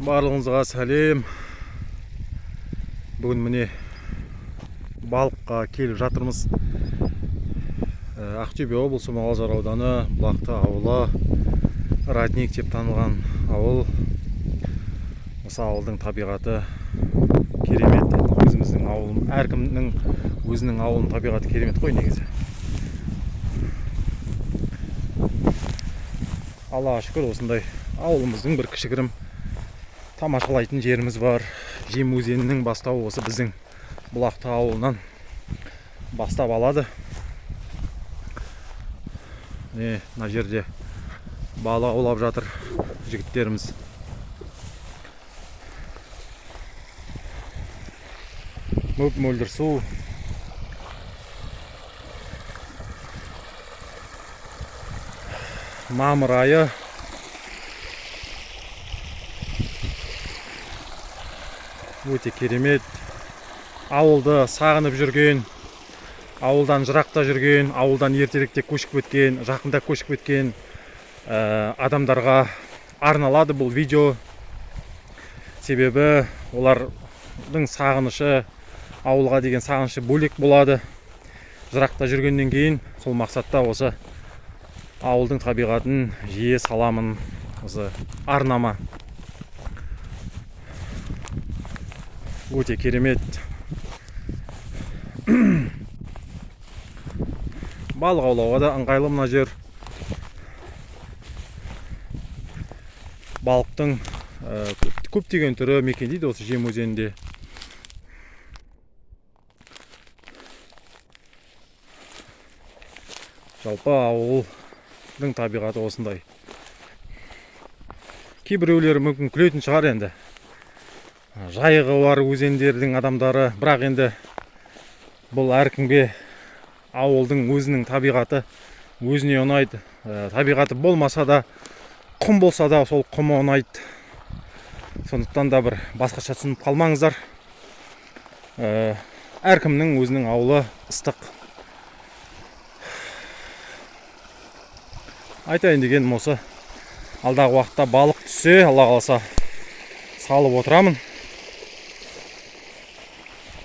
Барлығыңызға сәлем. Бүгін міне балыққа келіп жатырмыз. Ақтөбе облысы Мұғалжар ауданы Бұлақты ауылы, Радник деп танылған ауыл. Осы ауылдың табиғаты керемет. Өзіміздің ауыл, әркімнің өзінің ауылының табиғаты керемет қой негізі. Аллаға шүкір, осындай ауылымыздың бір кішігірім тамашалайтын жеріміз бар. Жем өзенінің бастауы осы біздің Бұлақты ауылынан бастап алады. Мына жерде балық аулап жатыр жігіттеріміз. Мөп-мөлдір су. Мамыр айы. Өте керемет. Ауылды сағынып жүрген, ауылдан жырақта жүрген, ауылдан ертеректе көшіп кеткен, жақында көшіп кеткен адамдарға арналады бұл видео. Себебі олардың сағынышы, ауылға деген сағынышы бөлек болады. Жырақта жүргеннен кейін сол мақсатта осы ауылдың табиғатын жиі саламын, осы арнама. Өте керемет. Балық аулауға да ыңғайлы мына жер. Балықтың көптеген түрі мекендейді осы жем өзенінде. Жалпы ауылдың табиғаты осындай. Кейбіреулері мүмкін күлетін шығар енді. Жайығы бар өзендердің адамдары, бірақ енді бұл әркімге ауылдың өзінің табиғаты өзіне ұнайды. Табиғаты болмаса да, құм болса да сол құмы ұнайды. Сондықтан да бір басқаша түсініп қалмаңыздар. Әркімнің өзінің ауылы ыстық. Айтайын дегенім осы, алдағы уақытта балық түссе, Алла қаласа салып отырамын.